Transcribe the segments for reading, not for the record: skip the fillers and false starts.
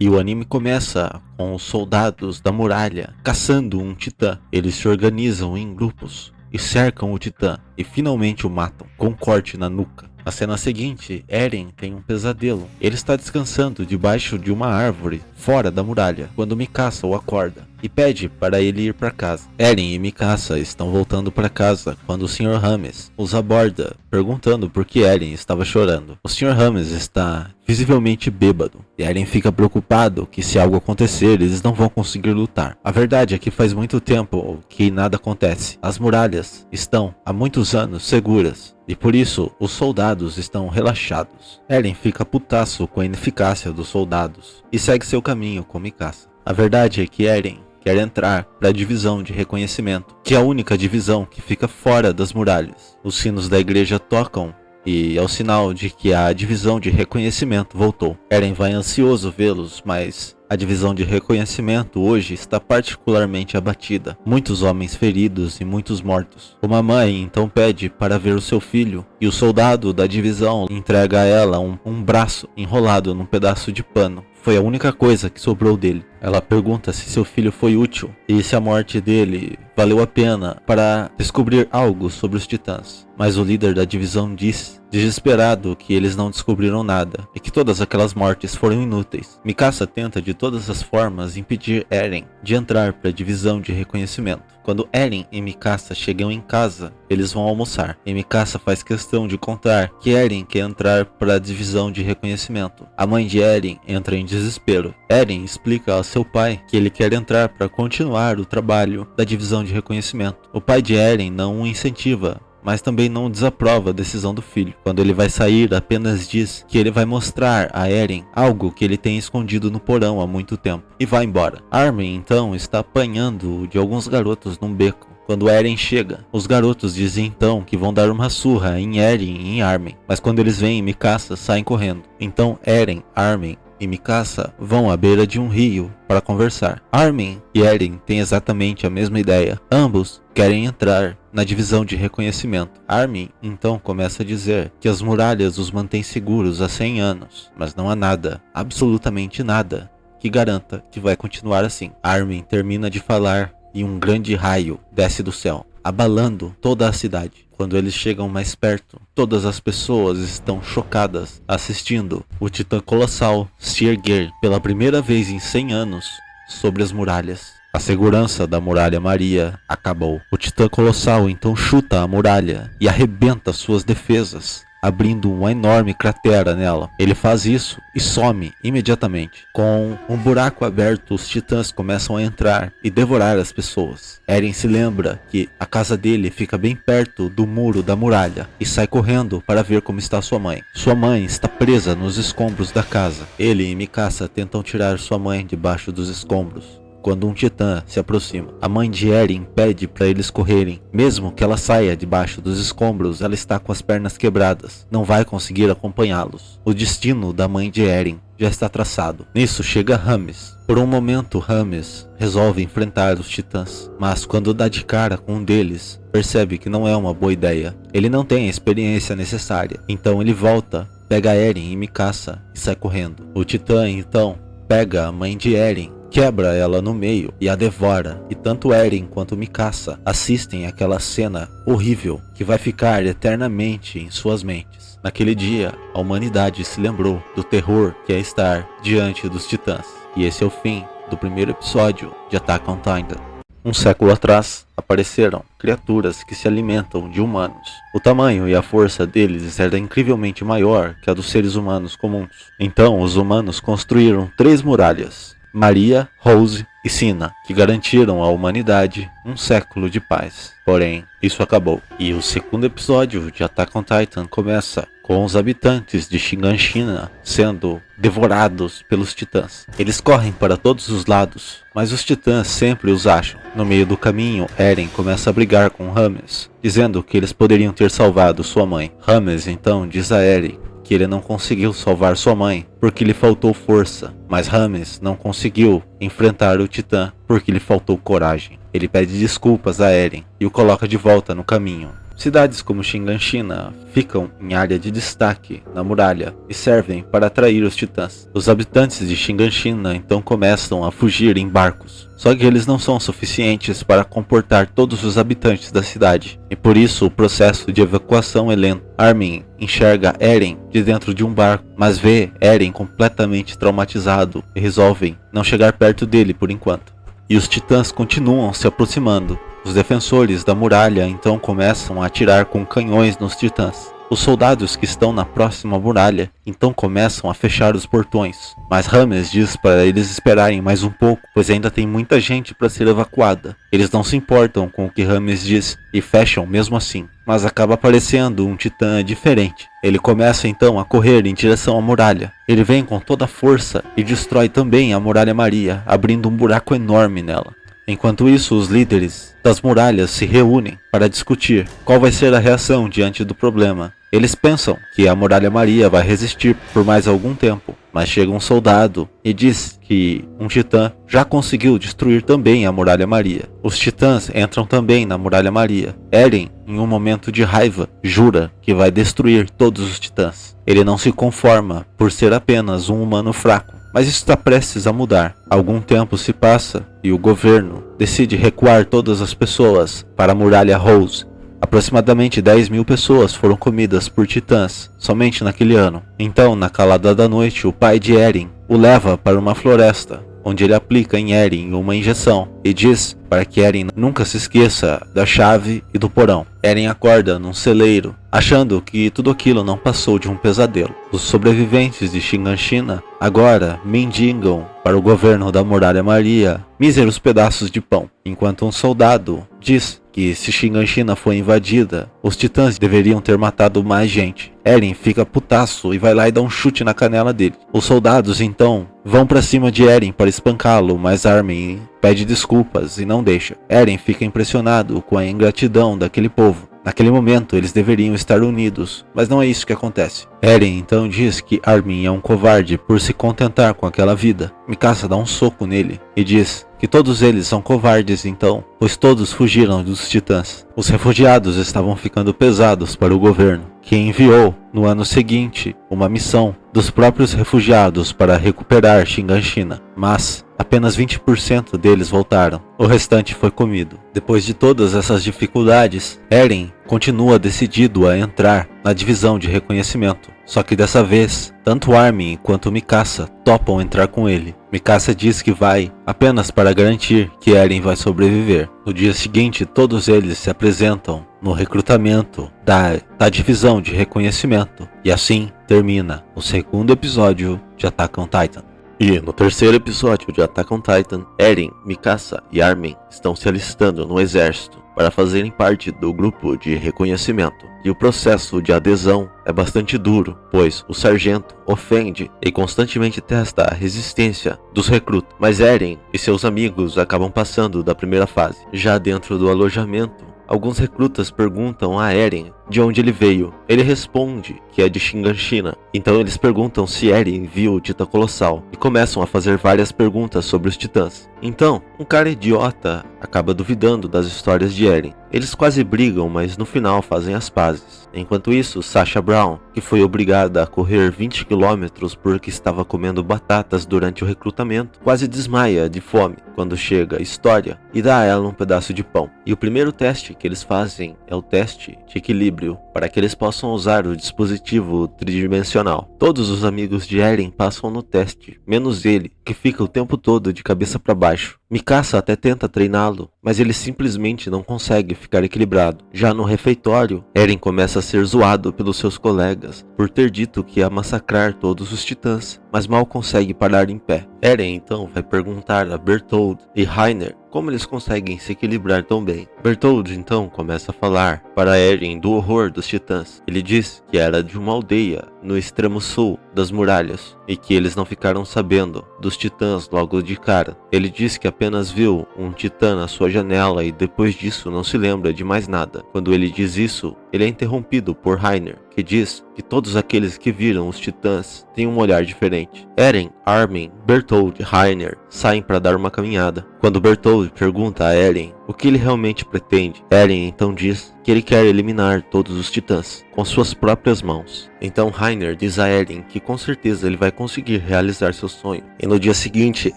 E o anime começa com os soldados da muralha caçando um titã. Eles se organizam em grupos e cercam o titã e finalmente o matam com um corte na nuca. Na cena seguinte, Eren tem um pesadelo. Ele está descansando debaixo de uma árvore fora da muralha quando Mikasa o acorda e pede para ele ir para casa. Eren e Mikasa estão voltando para casa quando o Sr. Rames os aborda, perguntando por que Eren estava chorando. O Sr. Rames está visivelmente bêbado e Eren fica preocupado que se algo acontecer eles não vão conseguir lutar. A verdade é que faz muito tempo que nada acontece. As muralhas estão há muitos anos seguras e por isso os soldados estão relaxados. Eren fica putaço com a ineficácia dos soldados e segue seu caminho com Mikasa. A verdade é que Eren quer entrar para a divisão de reconhecimento, que é a única divisão que fica fora das muralhas. Os sinos da igreja tocam e é o sinal de que a divisão de reconhecimento voltou. Eren vai ansioso vê-los, mas a divisão de reconhecimento hoje está particularmente abatida. Muitos homens feridos e muitos mortos. Uma mãe então pede para ver o seu filho e o soldado da divisão entrega a ela um braço enrolado num pedaço de pano. Foi a única coisa que sobrou dele. Ela pergunta se seu filho foi útil e se a morte dele valeu a pena para descobrir algo sobre os titãs. Mas o líder da divisão diz, desesperado, que eles não descobriram nada e que todas aquelas mortes foram inúteis. Mikasa tenta de todas as formas impedir Eren de entrar para a divisão de reconhecimento. Quando Eren e Mikasa chegam em casa, eles vão almoçar. E Mikasa faz questão de contar que Eren quer entrar para a divisão de reconhecimento. A mãe de Eren entra em desespero. Eren explica a seu pai que ele quer entrar para continuar o trabalho da divisão de reconhecimento. O pai de Eren não o incentiva, mas também não desaprova a decisão do filho. Quando ele vai sair, apenas diz que ele vai mostrar a Eren algo que ele tem escondido no porão há muito tempo e vai embora. Armin então está apanhando de alguns garotos num beco. Quando Eren chega, os garotos dizem então que vão dar uma surra em Eren e em Armin, mas quando eles veem Mikasa, saem correndo. Então Eren, Armin e Mikasa vão à beira de um rio para conversar. Armin e Eren têm exatamente a mesma ideia. Ambos querem entrar na divisão de reconhecimento. Armin então começa a dizer que as muralhas os mantêm seguros há 100 anos, mas não há nada, absolutamente nada, que garanta que vai continuar assim. Armin termina de falar e um grande raio desce do céu, abalando toda a cidade. Quando eles chegam mais perto, todas as pessoas estão chocadas assistindo o titã colossal se erguer pela primeira vez em 100 anos sobre as muralhas. A segurança da muralha Maria acabou. O titã colossal então chuta a muralha e arrebenta suas defesas, abrindo uma enorme cratera nela. Ele faz isso e some imediatamente. Com um buraco aberto, os titãs começam a entrar e devorar as pessoas. Eren se lembra que a casa dele fica bem perto do muro da muralha e sai correndo para ver como está sua mãe. Sua mãe está presa nos escombros da casa. Ele e Mikasa tentam tirar sua mãe debaixo dos escombros quando um titã se aproxima. A mãe de Eren pede para eles correrem. Mesmo que ela saia debaixo dos escombros, ela está com as pernas quebradas. Não vai conseguir acompanhá-los. O destino da mãe de Eren já está traçado. Nisso chega Rames. Por um momento, Rames resolve enfrentar os titãs, mas quando dá de cara com um deles, percebe que não é uma boa ideia. Ele não tem a experiência necessária. Então ele volta, pega Eren e Mikasa e sai correndo. O titã então pega a mãe de Eren, quebra ela no meio e a devora, e tanto Eren quanto Mikasa assistem aquela cena horrível que vai ficar eternamente em suas mentes. Naquele dia, a humanidade se lembrou do terror que é estar diante dos titãs. E esse é o fim do primeiro episódio de Attack on Titan. Um século atrás, apareceram criaturas que se alimentam de humanos. O tamanho e a força deles era incrivelmente maior que a dos seres humanos comuns. Então, os humanos construíram 3 muralhas: Maria, Rose e Sina, que garantiram à humanidade um século de paz. Porém, isso acabou. E o segundo episódio de Attack on Titan começa com os habitantes de Shiganshina sendo devorados pelos titãs. Eles correm para todos os lados, mas os titãs sempre os acham. No meio do caminho, Eren começa a brigar com Rames, dizendo que eles poderiam ter salvado sua mãe. Rames então diz a Eren que ele não conseguiu salvar sua mãe porque lhe faltou força, mas Rames não conseguiu enfrentar o titã porque lhe faltou coragem. Ele pede desculpas a Eren e o coloca de volta no caminho. Cidades como Shiganshina ficam em área de destaque na muralha e servem para atrair os titãs. Os habitantes de Shiganshina então começam a fugir em barcos. Só que eles não são suficientes para comportar todos os habitantes da cidade, e por isso o processo de evacuação é lento. Armin enxerga Eren de dentro de um barco, mas vê Eren completamente traumatizado e resolvem não chegar perto dele por enquanto. E os titãs continuam se aproximando. Os defensores da muralha então começam a atirar com canhões nos titãs. Os soldados que estão na próxima muralha então começam a fechar os portões, mas Rames diz para eles esperarem mais um pouco, pois ainda tem muita gente para ser evacuada. Eles não se importam com o que Rames diz e fecham mesmo assim, mas acaba aparecendo um titã diferente. Ele começa então a correr em direção à muralha. Ele vem com toda a força e destrói também a Muralha Maria, abrindo um buraco enorme nela. Enquanto isso, os líderes das muralhas se reúnem para discutir qual vai ser a reação diante do problema. Eles pensam que a Muralha Maria vai resistir por mais algum tempo, mas chega um soldado e diz que um titã já conseguiu destruir também a Muralha Maria. Os titãs entram também na Muralha Maria. Eren, em um momento de raiva, jura que vai destruir todos os titãs. Ele não se conforma por ser apenas um humano fraco, mas isso está prestes a mudar. Algum tempo se passa e o governo decide recuar todas as pessoas para a Muralha Rose. Aproximadamente 10.000 pessoas foram comidas por titãs somente naquele ano. Então, na calada da noite, o pai de Eren o leva para uma floresta, onde ele aplica em Eren uma injeção e diz para que Eren nunca se esqueça da chave e do porão. Eren acorda num celeiro, achando que tudo aquilo não passou de um pesadelo. Os sobreviventes de Shiganshina agora mendigam para o governo da Muralha Maria míseros pedaços de pão, enquanto um soldado diz que se Shiganshina foi invadida, os titãs deveriam ter matado mais gente. Eren fica putaço e vai lá e dá um chute na canela dele. Os soldados então vão para cima de Eren para espancá-lo, mas Armin pede desculpas e não deixa. Eren fica impressionado com a ingratidão daquele povo. Naquele momento eles deveriam estar unidos, mas não é isso que acontece. Eren então diz que Armin é um covarde por se contentar com aquela vida. Mikasa dá um soco nele e diz que todos eles são covardes então, pois todos fugiram dos titãs. Os refugiados estavam ficando pesados para o governo, que enviou no ano seguinte uma missão dos próprios refugiados para recuperar Shiganshina, mas apenas 20% deles voltaram. O restante foi comido. Depois de todas essas dificuldades, Eren continua decidido a entrar na divisão de reconhecimento. Só que dessa vez, tanto Armin quanto Mikasa topam entrar com ele. Mikasa diz que vai apenas para garantir que Eren vai sobreviver. No dia seguinte, todos eles se apresentam no recrutamento da divisão de reconhecimento. E assim termina o segundo episódio de Attack on Titan. E no terceiro episódio de Attack on Titan, Eren, Mikasa e Armin estão se alistando no exército para fazerem parte do grupo de reconhecimento. E o processo de adesão é bastante duro, pois o sargento ofende e constantemente testa a resistência dos recrutas. Mas Eren e seus amigos acabam passando da primeira fase. Já dentro do alojamento, alguns recrutas perguntam a Eren de onde ele veio. Ele responde que é de Shiganshina. Então eles perguntam se Eren viu o Titã Colossal e começam a fazer várias perguntas sobre os titãs. Então, um cara idiota acaba duvidando das histórias de Eren. Eles quase brigam, mas no final fazem as pazes. Enquanto isso, Sasha Brown, que foi obrigada a correr 20 km porque estava comendo batatas durante o recrutamento, quase desmaia de fome quando chega a história e dá a ela um pedaço de pão. E o primeiro teste que eles fazem é o teste de equilíbrio, para que eles possam usar o dispositivo tridimensional. Todos os amigos de Eren passam no teste, menos ele, que fica o tempo todo de cabeça para baixo. Mikasa até tenta treiná-lo, mas ele simplesmente não consegue ficar equilibrado. Já no refeitório, Eren começa a ser zoado pelos seus colegas por ter dito que ia massacrar todos os titãs, mas mal consegue parar em pé. Eren então vai perguntar a Bertholdt e Reiner como eles conseguem se equilibrar tão bem. Bertholdt então começa a falar para Eren do horror dos titãs. Ele diz que era de uma aldeia no extremo sul das muralhas e que eles não ficaram sabendo dos titãs logo de cara. Ele diz que apenas viu um titã na sua janela e depois disso não se lembra de mais nada. Quando ele diz isso, ele é interrompido por Reiner, que diz que todos aqueles que viram os titãs têm um olhar diferente. Eren, Armin, Bertholdt e Reiner saem para dar uma caminhada. Quando Bertholdt pergunta a Eren o que ele realmente pretende. Eren então diz que ele quer eliminar todos os titãs com suas próprias mãos. Então Reiner diz a Eren que com certeza ele vai conseguir realizar seu sonho. E no dia seguinte,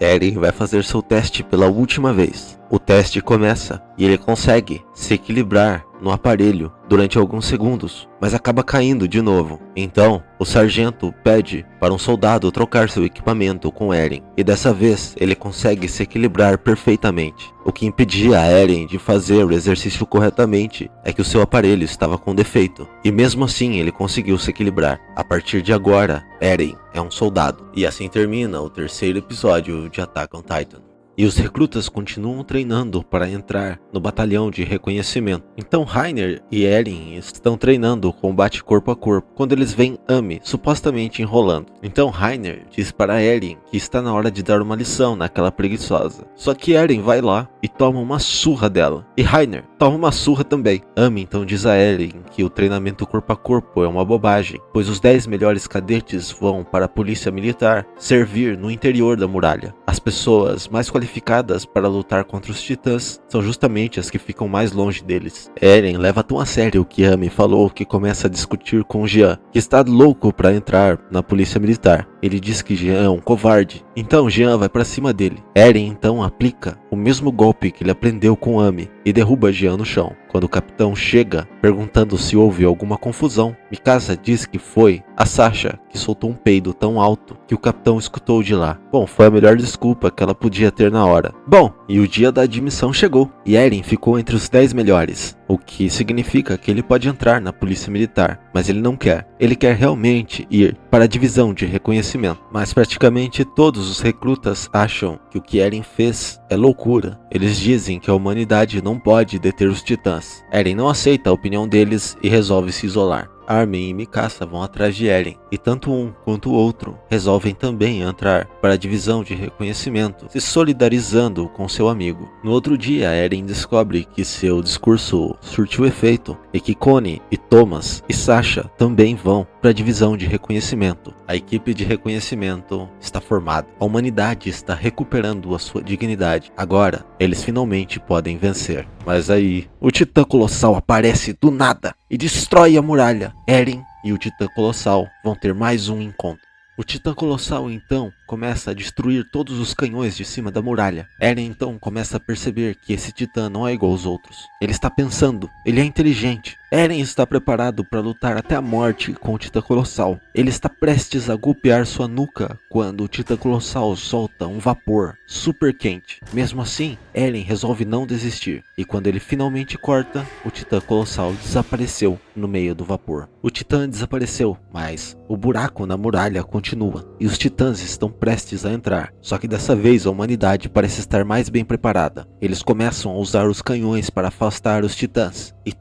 Eren vai fazer seu teste pela última vez. O teste começa e ele consegue se equilibrar no aparelho durante alguns segundos, mas acaba caindo de novo. Então, o sargento pede para um soldado trocar seu equipamento com Eren, e dessa vez ele consegue se equilibrar perfeitamente. O que impedia a Eren de fazer o exercício corretamente é que o seu aparelho estava com defeito, e mesmo assim ele conseguiu se equilibrar. A partir de agora, Eren é um soldado. E assim termina o terceiro episódio de Attack on Titan. E os recrutas continuam treinando para entrar no batalhão de reconhecimento. Então Reiner e Eren estão treinando o combate corpo a corpo, quando eles veem Amy supostamente enrolando. Então Reiner diz para Eren que está na hora de dar uma lição naquela preguiçosa. Só que Eren vai lá e toma uma surra dela. E Reiner toma uma surra também. Amy então diz a Eren que o treinamento corpo a corpo é uma bobagem, pois os 10 melhores cadetes vão para a polícia militar servir no interior da muralha. As pessoas mais qualificadas para lutar contra os titãs são justamente as que ficam mais longe deles. Eren leva tão a sério o que Amy falou que começa a discutir com Jean, que está louco para entrar na polícia militar. Ele diz que Jean é um covarde, então Jean vai para cima dele. Eren então aplica o mesmo golpe que ele aprendeu com Amy e derruba Jean no chão. Quando o capitão chega perguntando se houve alguma confusão, Mikasa diz que foi a Sasha que soltou um peido tão alto que o capitão escutou de lá. Bom, foi a melhor desculpa que ela podia ter na hora. Bom, e o dia da admissão chegou e Eren ficou entre os 10 melhores, o que significa que ele pode entrar na polícia militar, mas ele não quer. Ele quer realmente ir para a divisão de reconhecimento, mas praticamente todos os recrutas acham que o que Eren fez é loucura. Eles dizem que a humanidade não pode deter os titãs. Eren não aceita a opinião deles e resolve se isolar. Armin e Mikasa vão atrás de Eren, e tanto um quanto o outro resolvem também entrar para a divisão de reconhecimento, se solidarizando com seu amigo. No outro dia, Eren descobre que seu discurso surtiu efeito, e que Connie e Thomas e Sasha também vão para a divisão de reconhecimento. A equipe de reconhecimento está formada. A humanidade está recuperando a sua dignidade. Agora, eles finalmente podem vencer. Mas aí, o Titã Colossal aparece do nada e destrói a muralha. Eren e o Titã Colossal vão ter mais um encontro. O Titã Colossal então começa a destruir todos os canhões de cima da muralha. Eren então começa a perceber que esse Titã não é igual aos outros. Ele está pensando, ele é inteligente. Eren está preparado para lutar até a morte com o Titã Colossal. Ele está prestes a golpear sua nuca quando o Titã Colossal solta um vapor super quente. Mesmo assim, Eren resolve não desistir. E quando ele finalmente corta, o Titã Colossal desapareceu no meio do vapor. O Titã desapareceu, mas o buraco na muralha continua. E os Titãs estão prestes a entrar. Só que dessa vez a humanidade parece estar mais bem preparada. Eles começam a usar os canhões para afastar os Titãs. E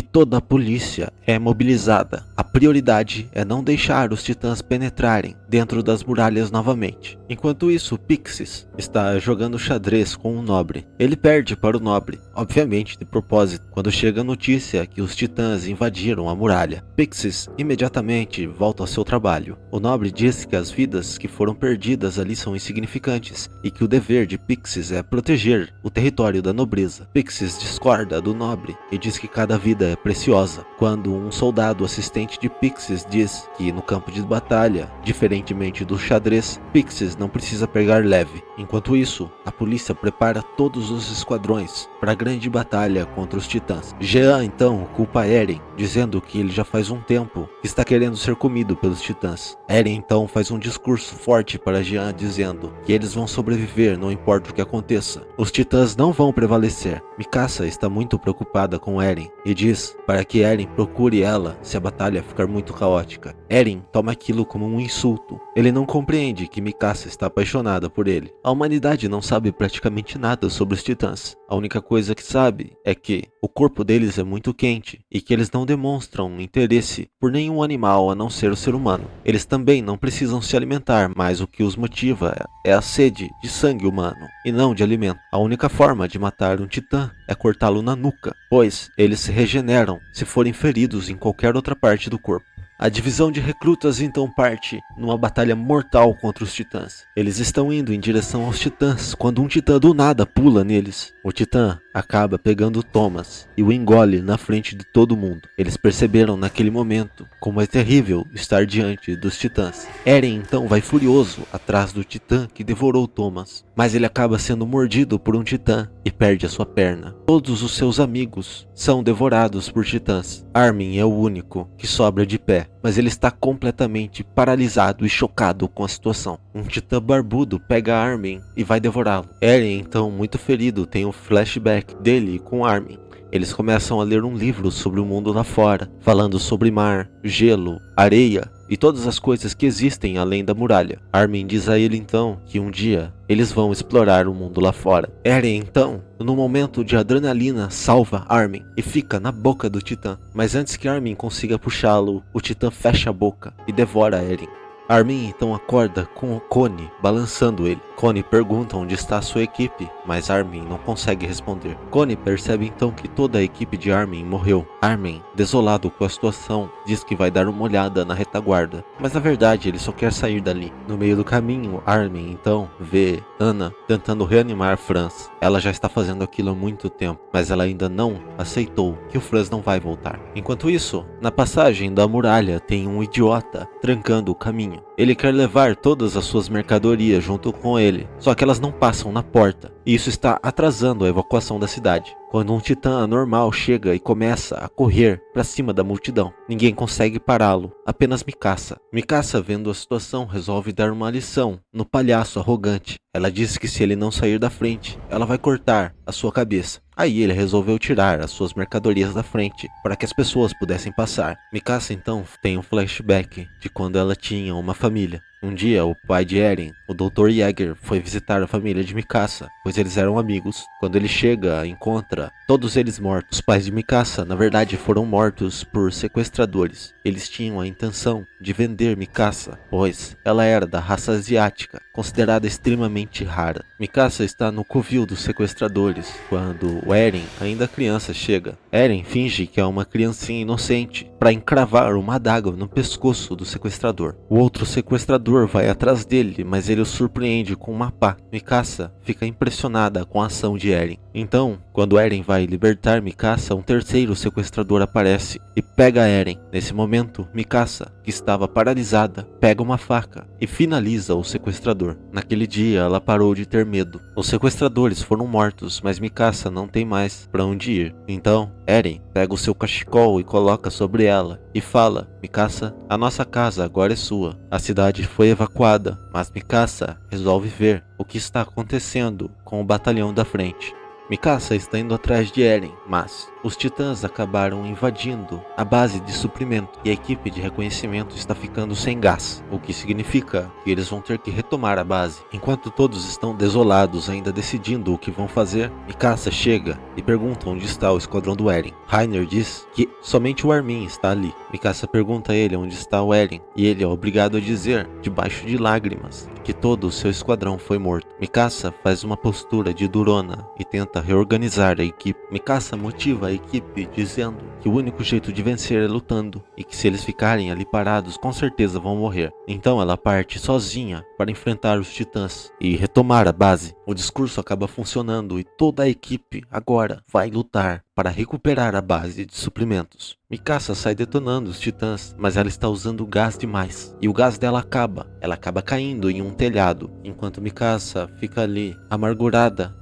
toda a polícia é mobilizada. A prioridade é não deixar os titãs penetrarem dentro das muralhas novamente. Enquanto isso, Pixis está jogando xadrez com um nobre. Ele perde para o nobre, obviamente de propósito, quando chega a notícia que os titãs invadiram a muralha. Pixis imediatamente volta ao seu trabalho. O nobre diz que as vidas que foram perdidas ali são insignificantes e que o dever de Pixis é proteger o território da nobreza. Pixis discorda do nobre e diz que cada vida é preciosa. Quando um soldado assistente de Pixis diz que no campo de batalha, diferentemente do xadrez, Pixis não precisa pegar leve. Enquanto isso, a polícia prepara todos os esquadrões para a grande batalha contra os titãs. Jean então culpa Eren, dizendo que ele já faz um tempo que está querendo ser comido pelos titãs. Eren então faz um discurso forte para Jean, dizendo que eles vão sobreviver, não importa o que aconteça. Os titãs não vão prevalecer. Mikasa está muito preocupada com Eren e diz para que Eren procure ela se a batalha ficar muito caótica. Eren toma aquilo como um insulto. Ele não compreende que Mikasa está apaixonada por ele. A humanidade não sabe praticamente nada sobre os titãs. A única coisa que sabe é que o corpo deles é muito quente e que eles não demonstram interesse por nenhum animal a não ser o ser humano. Eles também não precisam se alimentar, mas o que os motiva é a sede de sangue humano e não de alimento. A única forma de matar um titã é cortá-lo na nuca, pois eles se regeneram se forem feridos em qualquer outra parte do corpo. A divisão de recrutas então parte numa batalha mortal contra os titãs. Eles estão indo em direção aos titãs quando um titã do nada pula neles. O titã acaba pegando Thomas e o engole na frente de todo mundo. Eles perceberam naquele momento como é terrível estar diante dos titãs. Eren então vai furioso atrás do titã que devorou Thomas, mas ele acaba sendo mordido por um titã e perde a sua perna. Todos os seus amigos são devorados por titãs. Armin é o único que sobra de pé, mas ele está completamente paralisado e chocado com a situação. Um titã barbudo pega Armin e vai devorá-lo. Eren, então, muito ferido, tem um flashback dele com Armin. Eles começam a ler um livro sobre o mundo lá fora, falando sobre mar, gelo, areia e todas as coisas que existem além da muralha. Armin diz a ele então que um dia eles vão explorar o mundo lá fora. Eren então, no momento de adrenalina, salva Armin e fica na boca do titã. Mas antes que Armin consiga puxá-lo, o titã fecha a boca e devora Eren. Armin então acorda com o Connie balançando ele. Connie pergunta onde está a sua equipe, mas Armin não consegue responder. Connie percebe então que toda a equipe de Armin morreu. Armin, desolado com a situação, diz que vai dar uma olhada na retaguarda, mas na verdade ele só quer sair dali. No meio do caminho, Armin então vê Ana tentando reanimar Franz. Ela já está fazendo aquilo há muito tempo, mas ela ainda não aceitou que o Franz não vai voltar. Enquanto isso, na passagem da muralha tem um idiota trancando o caminho. Ele quer levar todas as suas mercadorias junto com ele, só que elas não passam na porta, e isso está atrasando a evacuação da cidade. Quando um titã anormal chega e começa a correr para cima da multidão, ninguém consegue pará-lo, apenas Mikasa. Mikasa, vendo a situação, resolve dar uma lição no palhaço arrogante. Ela diz que se ele não sair da frente, ela vai cortar a sua cabeça. Aí ele resolveu tirar as suas mercadorias da frente para que as pessoas pudessem passar. Mikasa então tem um flashback de quando ela tinha uma família. Um dia, o pai de Eren, o Dr. Jäger, foi visitar a família de Mikasa, pois eles eram amigos. Quando ele chega, encontra todos eles mortos. Os pais de Mikasa, na verdade, foram mortos por sequestradores. Eles tinham a intenção de vender Mikasa, pois ela era da raça asiática, considerada extremamente rara. Mikasa está no covil dos sequestradores, quando o Eren, ainda criança, chega. Eren finge que é uma criancinha inocente para encravar uma adaga no pescoço do sequestrador. O outro sequestrador vai atrás dele, mas ele o surpreende com uma pá. Mikasa fica impressionada com a ação de Eren. Então, quando Eren vai libertar Mikasa, um terceiro sequestrador aparece e pega Eren. Nesse momento, Mikasa, que estava paralisada, pega uma faca e finaliza o sequestrador. Naquele dia, ela parou de ter medo. Os sequestradores foram mortos, mas Mikasa não tem mais para onde ir. Então, Eren pega o seu cachecol e coloca sobre ela e fala: Mikasa, a nossa casa agora é sua. A cidade foi evacuada, mas Mikasa resolve ver o que está acontecendo com o batalhão da frente. Mikasa está indo atrás de Eren, mas os titãs acabaram invadindo a base de suprimento e a equipe de reconhecimento está ficando sem gás, o que significa que eles vão ter que retomar a base. Enquanto todos estão desolados, ainda decidindo o que vão fazer, Mikasa chega e pergunta onde está o esquadrão do Eren. Reiner diz que somente o Armin está ali. Mikasa pergunta a ele onde está o Eren e ele é obrigado a dizer, debaixo de lágrimas, que todo o seu esquadrão foi morto. Mikasa faz uma postura de durona e tenta reorganizar a equipe. Mikasa motiva a equipe dizendo que o único jeito de vencer é lutando e que se eles ficarem ali parados com certeza vão morrer. Então ela parte sozinha para enfrentar os titãs e retomar a base. O discurso acaba funcionando e toda a equipe agora vai lutar para recuperar a base de suprimentos. Mikasa sai detonando os titãs, mas ela está usando gás demais e o gás dela acaba. Ela acaba caindo em um telhado. Enquanto Mikasa fica ali amargurada,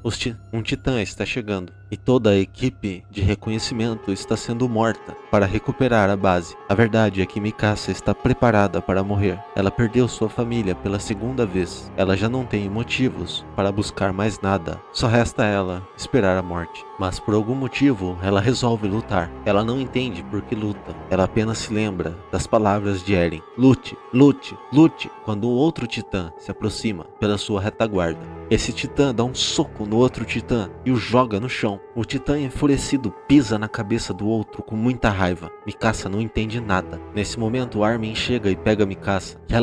um titã está chegando e toda a equipe de reconhecimento está sendo morta para recuperar a base. A verdade é que Mikasa está preparada para morrer. Ela perdeu sua família pela segunda vez. Ela já não tem motivos para buscar mais nada. Só resta ela esperar a morte. Mas por algum motivo, ela resolve lutar. Ela não entende por que luta. Ela apenas se lembra das palavras de Eren. Lute, lute, lute. Quando um outro titã se aproxima pela sua retaguarda, esse titã dá um soco no outro titã e o joga no chão. O titã enfurecido pisa na cabeça do outro com muita raiva. Mikasa não entende nada. Nesse momento, Armin chega e pega Mikasa. E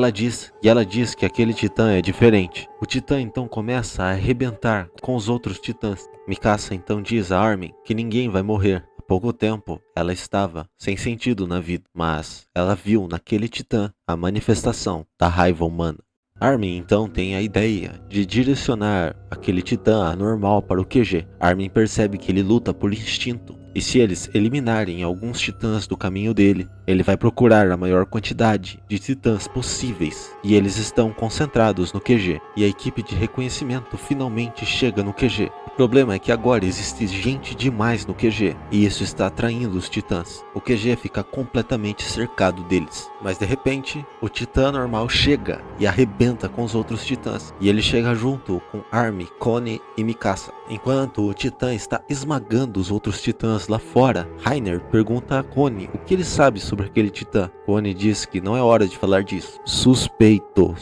ela diz que aquele titã é diferente. O titã então começa a arrebentar com os outros titãs. Mikasa então diz a Armin que ninguém vai morrer, pouco tempo, ela estava sem sentido na vida, mas ela viu naquele titã a manifestação da raiva humana. Armin então tem a ideia de direcionar aquele titã anormal para o QG. Armin percebe que ele luta por instinto, e se eles eliminarem alguns titãs do caminho dele, ele vai procurar a maior quantidade de titãs possíveis, e eles estão concentrados no QG, e a equipe de reconhecimento finalmente chega no QG. O problema é que agora existe gente demais no QG, e isso está atraindo os titãs. O QG fica completamente cercado deles, mas de repente, o titã normal chega e arrebenta com os outros titãs, e ele chega junto com Armin, Connie e Mikasa. Enquanto o titã está esmagando os outros titãs lá fora, Reiner pergunta a Connie o que ele sabe sobre aquele titã. Connie diz que não é hora de falar disso. Suspeito.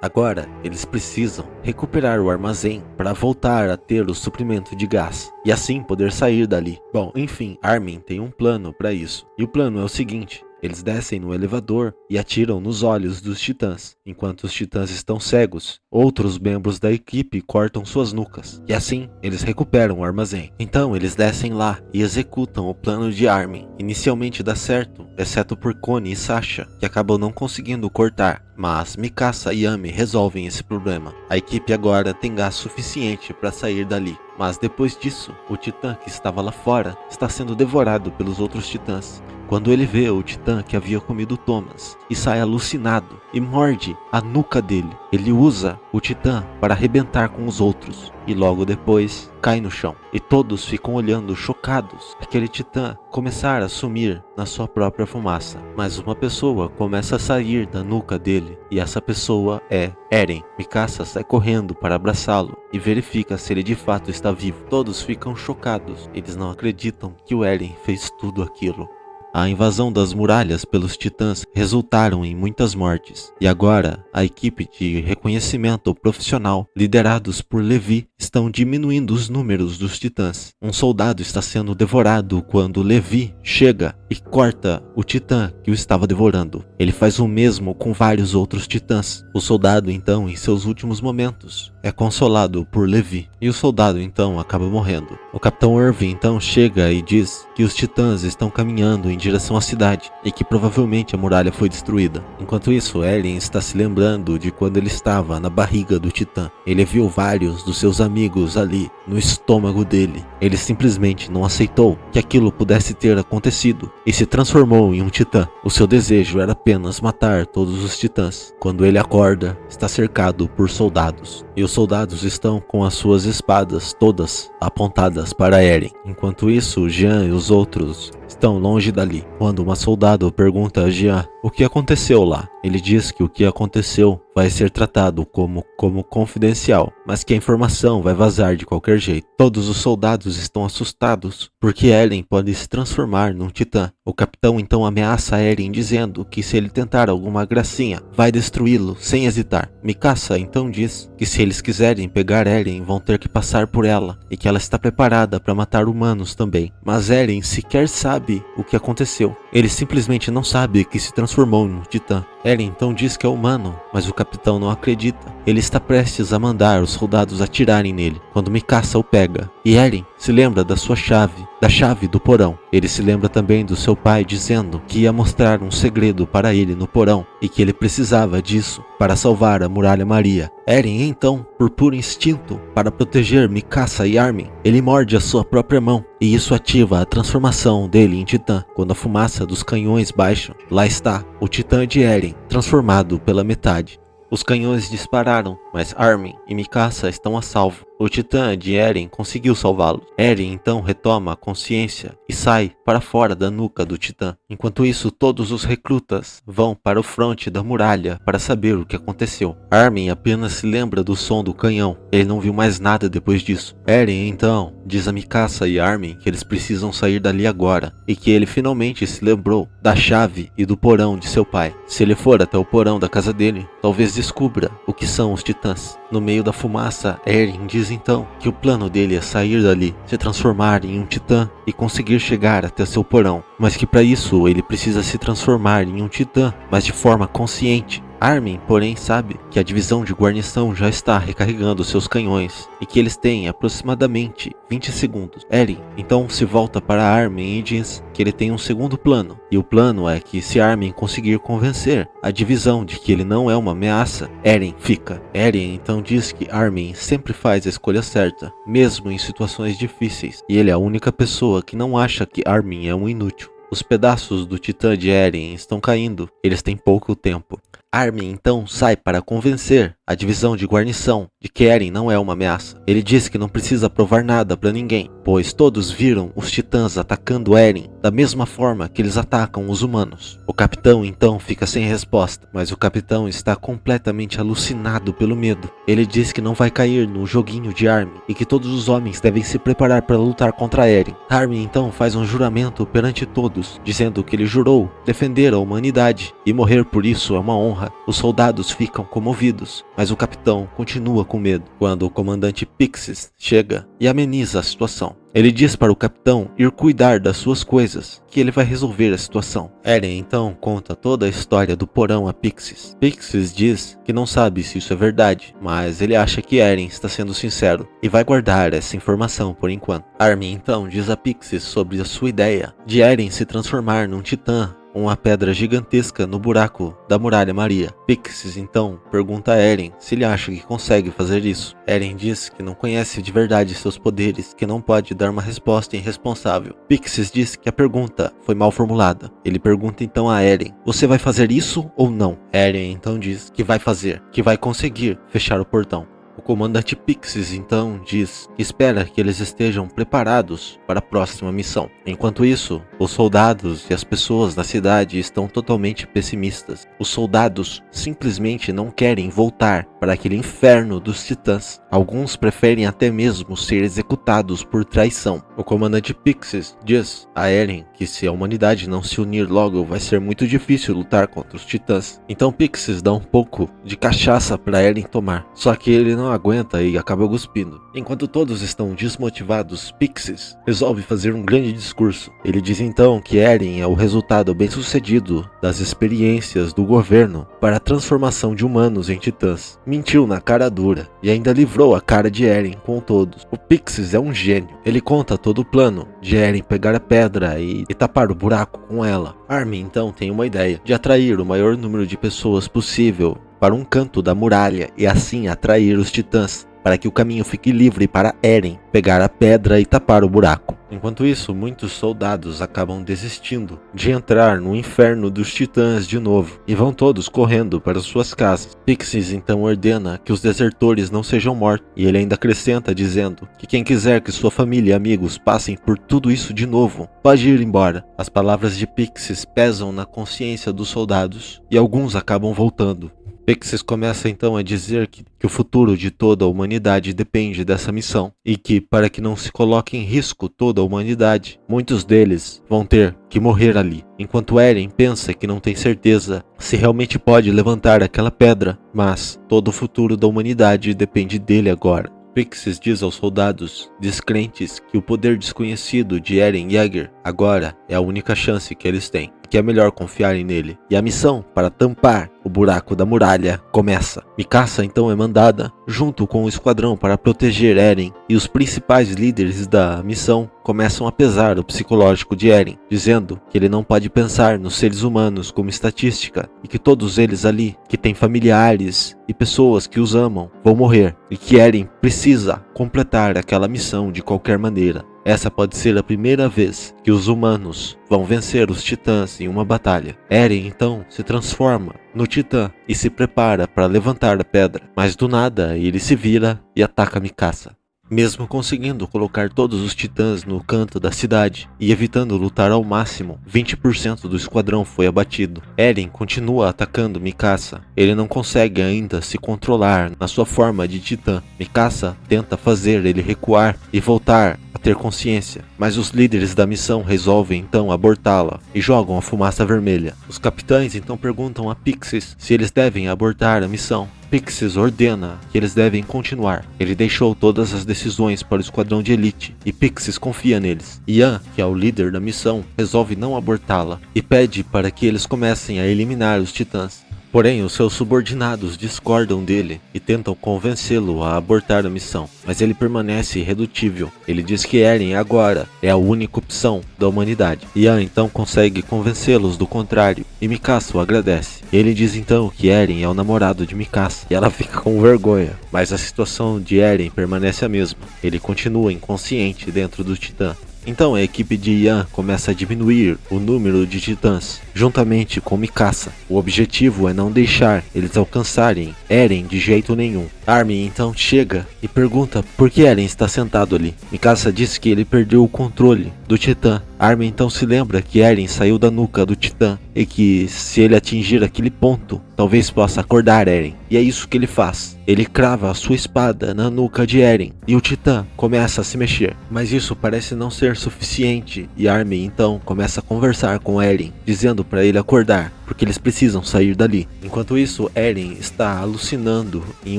Agora, eles precisam recuperar o armazém para voltar a ter o suprimento de gás e assim poder sair dali. Bom, enfim, Armin tem um plano para isso. E o plano é o seguinte: eles descem no elevador e atiram nos olhos dos titãs. Enquanto os titãs estão cegos, outros membros da equipe cortam suas nucas. E assim, eles recuperam o armazém. Então, eles descem lá e executam o plano de Armin. Inicialmente dá certo, exceto por Connie e Sasha, que acabam não conseguindo cortar. Mas Mikasa e Yami resolvem esse problema. A equipe agora tem gás suficiente para sair dali. Mas depois disso, o titã que estava lá fora está sendo devorado pelos outros titãs. Quando ele vê o titã que havia comido Thomas e sai alucinado e morde a nuca dele, ele usa o titã para arrebentar com os outros e logo depois cai no chão. E todos ficam olhando chocados aquele titã começar a sumir na sua própria fumaça. Mas uma pessoa começa a sair da nuca dele e essa pessoa é Eren. Mikasa sai correndo para abraçá-lo e verifica se ele de fato está vivo. Todos ficam chocados, eles não acreditam que o Eren fez tudo aquilo. A invasão das muralhas pelos titãs resultaram em muitas mortes, e agora a equipe de reconhecimento profissional, liderados por Levi, estão diminuindo os números dos titãs. Um soldado está sendo devorado quando Levi chega e corta o titã que o estava devorando. Ele faz o mesmo com vários outros titãs. O soldado então, em seus últimos momentos, é consolado por Levi, e o soldado então acaba morrendo. O Capitão Irving então chega e diz que os titãs estão caminhando em direção à cidade e que provavelmente a muralha foi destruída. Enquanto isso, Eren está se lembrando de quando ele estava na barriga do titã. Ele viu vários dos seus amigos ali no estômago dele. Ele simplesmente não aceitou que aquilo pudesse ter acontecido e se transformou em um titã. O seu desejo era apenas matar todos os titãs. Quando ele acorda, está cercado por soldados, e os soldados estão com as suas espadas todas apontadas para Eren. Enquanto isso, Jean e os outros estão longe dali. Quando uma soldado pergunta a Jean o que aconteceu lá, ele diz que o que aconteceu vai ser tratado como confidencial, mas que a informação vai vazar de qualquer jeito. Todos os soldados estão assustados, porque Eren pode se transformar num titã. O capitão então ameaça Eren dizendo que se ele tentar alguma gracinha, vai destruí-lo sem hesitar. Mikasa então diz que se eles quiserem pegar Eren, vão ter que passar por ela, e que ela está preparada para matar humanos também. Mas Eren sequer sabe o que aconteceu. Ele simplesmente não sabe que se transformou em um titã. Eren então diz que é humano, mas o capitão não acredita. Ele está prestes a mandar os soldados atirarem nele, quando Mikasa o pega. E Eren se lembra da sua chave, da chave do porão. Ele se lembra também do seu pai dizendo que ia mostrar um segredo para ele no porão, e que ele precisava disso para salvar a Muralha Maria. Eren então, por puro instinto, para proteger Mikasa e Armin, ele morde a sua própria mão, e isso ativa a transformação dele em titã. Quando a fumaça dos canhões baixa, lá está o titã de Eren, transformado pela metade. Os canhões dispararam, mas Armin e Mikasa estão a salvo. O titã de Eren conseguiu salvá-lo. Eren então retoma a consciência e sai para fora da nuca do titã. Enquanto isso, todos os recrutas vão para o fronte da muralha para saber o que aconteceu. Armin apenas se lembra do som do canhão. Ele não viu mais nada depois disso. Eren então diz a Mikasa e Armin que eles precisam sair dali agora, e que ele finalmente se lembrou da chave e do porão de seu pai. Se ele for até o porão da casa dele, talvez descubra o que são os titãs. No meio da fumaça, Eren diz então que o plano dele é sair dali, se transformar em um titã e conseguir chegar até seu porão, mas que para isso ele precisa se transformar em um titã, mas de forma consciente. Armin, porém, sabe que a divisão de guarnição já está recarregando seus canhões e que eles têm aproximadamente 20 segundos. Eren então se volta para Armin e diz que ele tem um segundo plano, e o plano é que se Armin conseguir convencer a divisão de que ele não é uma ameaça, Eren fica. Eren então diz que Armin sempre faz a escolha certa, mesmo em situações difíceis, e ele é a única pessoa que não acha que Armin é um inútil. Os pedaços do Titã de Eren estão caindo, eles têm pouco tempo. Armin então sai para convencer a divisão de guarnição de que Eren não é uma ameaça. Ele diz que não precisa provar nada para ninguém, pois todos viram os titãs atacando Eren da mesma forma que eles atacam os humanos. O capitão então fica sem resposta, mas o capitão está completamente alucinado pelo medo. Ele diz que não vai cair no joguinho de Armin e que todos os homens devem se preparar para lutar contra Eren. Armin então faz um juramento perante todos, dizendo que ele jurou defender a humanidade e morrer por isso é uma honra. Os soldados ficam comovidos, mas o capitão continua com medo quando o comandante Pixis chega e ameniza a situação. Ele diz para o capitão ir cuidar das suas coisas, que ele vai resolver a situação. Eren então conta toda a história do porão a Pixis. Pixis diz que não sabe se isso é verdade, mas ele acha que Eren está sendo sincero e vai guardar essa informação por enquanto. Armin então diz a Pixis sobre a sua ideia de Eren se transformar num titã, uma pedra gigantesca no buraco da Muralha Maria. Pixis então pergunta a Eren se ele acha que consegue fazer isso. Eren diz que não conhece de verdade seus poderes, que não pode dar uma resposta irresponsável. Pixis diz que a pergunta foi mal formulada. Ele pergunta então a Eren: você vai fazer isso ou não? Eren então diz que vai fazer, que vai conseguir fechar o portão. O comandante Pixis então diz que espera que eles estejam preparados para a próxima missão. Enquanto isso, os soldados e as pessoas na cidade estão totalmente pessimistas. Os soldados simplesmente não querem voltar para aquele inferno dos titãs. Alguns preferem até mesmo ser executados por traição. O comandante Pixis diz a Eren que se a humanidade não se unir logo, vai ser muito difícil lutar contra os titãs. Então Pixis dá um pouco de cachaça para Eren tomar, só que ele não aguenta e acaba cuspindo. Enquanto todos estão desmotivados, Pixis resolve fazer um grande discurso. Ele diz então que Eren é o resultado bem-sucedido das experiências do governo para a transformação de humanos em titãs. Mentiu na cara dura e ainda livrou a cara de Eren com todos. O Pixis é um gênio. Ele conta todo o plano de Eren pegar a pedra e tapar o buraco com ela. Armin então tem uma ideia de atrair o maior número de pessoas possível para um canto da muralha e assim atrair os titãs, para que o caminho fique livre para Eren pegar a pedra e tapar o buraco. Enquanto isso, muitos soldados acabam desistindo de entrar no inferno dos titãs de novo e vão todos correndo para suas casas. Pixis então ordena que os desertores não sejam mortos e ele ainda acrescenta dizendo que quem quiser que sua família e amigos passem por tudo isso de novo, pode ir embora. As palavras de Pixis pesam na consciência dos soldados e alguns acabam voltando. Pixis começa então a dizer que o futuro de toda a humanidade depende dessa missão e que, para que não se coloque em risco toda a humanidade, muitos deles vão ter que morrer ali. Enquanto Eren pensa que não tem certeza se realmente pode levantar aquela pedra, mas todo o futuro da humanidade depende dele agora. Pixis diz aos soldados descrentes que o poder desconhecido de Eren Yeager agora é a única chance que eles têm, que é melhor confiarem nele. E a missão para tampar o buraco da muralha começa. Mikasa então é mandada junto com o esquadrão para proteger Eren e os principais líderes da missão começam a pesar o psicológico de Eren, dizendo que ele não pode pensar nos seres humanos como estatística e que todos eles ali, que têm familiares e pessoas que os amam, vão morrer e que Eren precisa completar aquela missão de qualquer maneira. Essa pode ser a primeira vez que os humanos vão vencer os titãs em uma batalha. Eren então se transforma no titã e se prepara para levantar a pedra, mas do nada ele se vira e ataca Mikasa. Mesmo conseguindo colocar todos os titãs no canto da cidade e evitando lutar ao máximo, 20% do esquadrão foi abatido. Eren continua atacando Mikasa. Ele não consegue ainda se controlar na sua forma de titã. Mikasa tenta fazer ele recuar e voltar a ter consciência, mas os líderes da missão resolvem então abortá-la e jogam a fumaça vermelha. Os capitães então perguntam a Pixis se eles devem abortar a missão. Pixis ordena que eles devem continuar. Ele deixou todas as decisões para o esquadrão de elite e Pixis confia neles. Ian, que é o líder da missão, resolve não abortá-la e pede para que eles comecem a eliminar os titãs. Porém, os seus subordinados discordam dele e tentam convencê-lo a abortar a missão, mas ele permanece irredutível. Ele diz que Eren agora é a única opção da humanidade. Ian então consegue convencê-los do contrário e Mikasa o agradece. Ele diz então que Eren é o namorado de Mikasa e ela fica com vergonha, mas a situação de Eren permanece a mesma. Ele continua inconsciente dentro do Titã. Então a equipe de Ian começa a diminuir o número de titãs, juntamente com Mikasa. O objetivo é não deixar eles alcançarem Eren de jeito nenhum. Armin então chega e pergunta por que Eren está sentado ali. Mikasa diz que ele perdeu o controle do Titã. Armin então se lembra que Eren saiu da nuca do Titã e que se ele atingir aquele ponto, talvez possa acordar Eren. E é isso que ele faz. Ele crava a sua espada na nuca de Eren e o Titã começa a se mexer. Mas isso parece não ser suficiente e Armin então começa a conversar com Eren, dizendo para ele acordar, porque eles precisam sair dali. Enquanto isso, Eren está alucinando em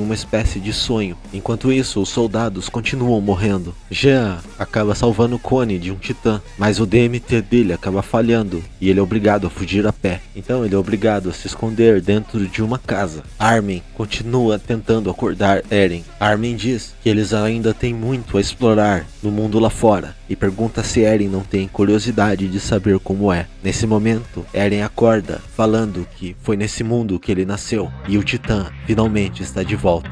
uma espécie de sonho. Enquanto isso, os soldados continuam morrendo. Jean acaba salvando Connie de um titã, mas o DMT dele acaba falhando e ele é obrigado a fugir a pé. Então ele é obrigado a se esconder dentro de uma casa. Armin continua tentando acordar Eren. Armin diz que eles ainda têm muito a explorar no mundo lá fora e pergunta se Eren não tem curiosidade de saber como é. Nesse momento, Eren acorda, falando que foi nesse mundo que ele nasceu e o Titã finalmente está de volta.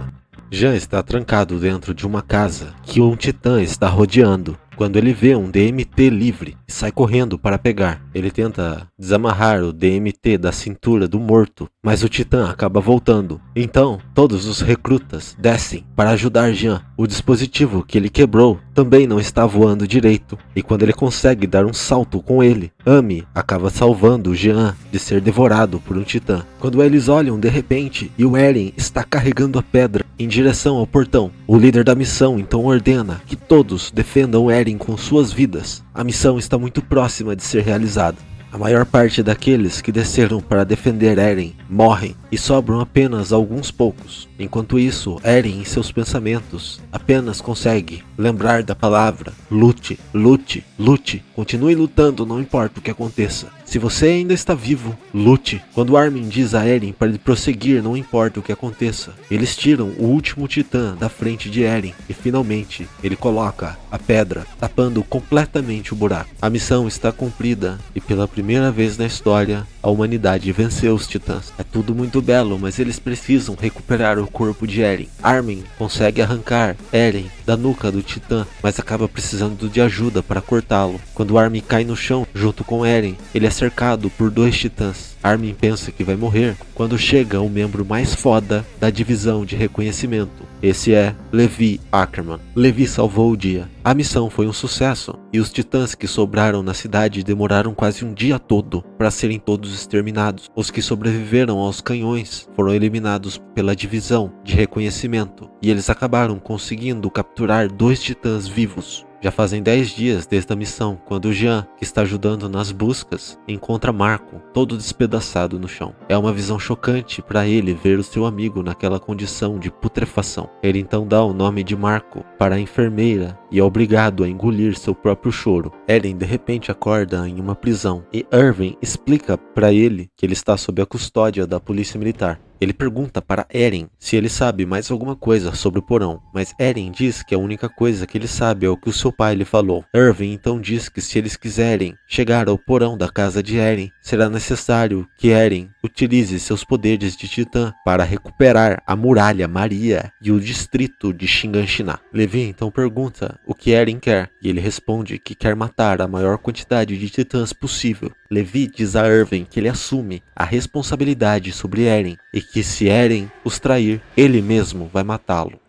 Jean está trancado dentro de uma casa que um Titã está rodeando. Quando ele vê um DMT livre e sai correndo para pegar, ele tenta desamarrar o DMT da cintura do morto, mas o Titã acaba voltando. Então, todos os recrutas descem para ajudar Jean. O dispositivo que ele quebrou também não está voando direito, e quando ele consegue dar um salto com ele, Ami acaba salvando Jean de ser devorado por um Titã. Quando eles olham de repente e o Eren está carregando a pedra em direção ao portão, o líder da missão então ordena que todos defendam Eren com suas vidas. A missão está muito próxima de ser realizada. A maior parte daqueles que desceram para defender Eren morrem e sobram apenas alguns poucos. Enquanto isso, Eren em seus pensamentos apenas consegue lembrar da palavra lute, lute, lute. Continue lutando, não importa o que aconteça. Se você ainda está vivo, lute. Quando Armin diz a Eren para ele prosseguir, não importa o que aconteça, eles tiram o último titã da frente de Eren e finalmente ele coloca a pedra, tapando completamente o buraco. A missão está cumprida e pela primeira vez na história, a humanidade venceu os titãs. É tudo muito belo, mas eles precisam recuperar o corpo de Eren. Armin consegue arrancar Eren da nuca do titã, mas acaba precisando de ajuda para cortá-lo. Quando Armin cai no chão junto com Eren, ele é cercado por 2 titãs. Armin pensa que vai morrer quando chega o membro mais foda da divisão de reconhecimento. Esse é Levi Ackerman. Levi salvou o dia. A missão foi um sucesso e os titãs que sobraram na cidade demoraram quase um dia todo para serem todos exterminados. Os que sobreviveram aos canhões foram eliminados pela divisão de reconhecimento e eles acabaram conseguindo capturar 2 titãs vivos. Já fazem 10 dias desde a missão, quando Jean, que está ajudando nas buscas, encontra Marco, todo despedaçado no chão. É uma visão chocante para ele ver o seu amigo naquela condição de putrefação. Ele então dá o nome de Marco para a enfermeira e é obrigado a engolir seu próprio choro. Eren de repente acorda em uma prisão e Irving explica para ele que ele está sob a custódia da polícia militar. Ele pergunta para Eren se ele sabe mais alguma coisa sobre o porão, mas Eren diz que a única coisa que ele sabe é o que o seu pai lhe falou. Irving então diz que se eles quiserem chegar ao porão da casa de Eren, será necessário que Eren utilize seus poderes de titã para recuperar a muralha Maria e o distrito de Shiganshina. Levi então pergunta o que Eren quer, e ele responde que quer matar a maior quantidade de titãs possível. Levi diz a Irving que ele assume a responsabilidade sobre Eren e que se Eren os trair, ele mesmo vai matá-lo.